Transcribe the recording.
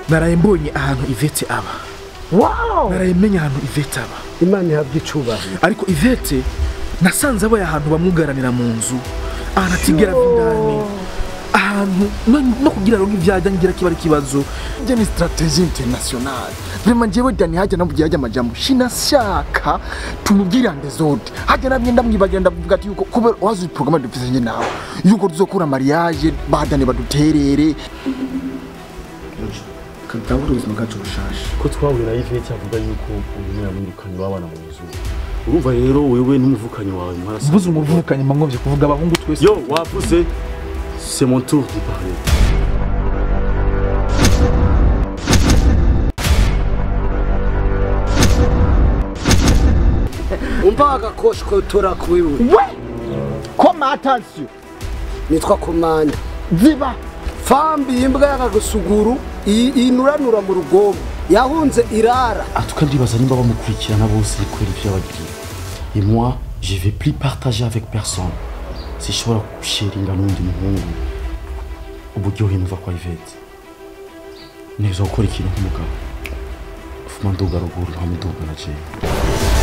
naraye mbonye ahantu Ivete aba. Wow! Naraye menya ahantu Ivete aba. Imana ihabwe icubahiro. Ariko Ivete nasanze abo ahantu bamwugaranira mu nzu. Ahantu atigera vindani. Ahantu no kugira ngo ivyajya ngira kiba ari kibazo. Je ni strategie internationale. Vraiment jewe Dani haje navugiye haje amajambo. Shinashaka tumubwirande zote. Haje nabigenda mwibagira ndavuga ati yuko kubera wazi programme dufise nje nawe. Yuko tuzokura mariage badane baduterere. Kantawuri ubuzima bwacu bushashe. Ko twahurira Ivete avuga yuko ubu yamwirukanye babana mu nzu. Urumva rero wewe n'umuvukanyi wawe mwarasa. Mvuze umuvukanyi mangomvye kuvuga abahungu twese. Yo wavuze c'est mon tour de parler. Umbaga koshko tora kwiwe. We! Koma attention. Nitwa Komanda. Ziba Fambi imbwa yakagusuguru inuranura mu rugombo. Yahunze irara. Atuka ndibaza nimba bamukurikirana bose kwera ivyo bagiye. Et moi, je vais plus partager avec personne. Si je veux sharinga n'undi muhungu. Uburyohe numva kwa Ivete. Neza gukora ikintu nk'umugabo. Fuma ndoga ruguru hamwe ndoga na jewe.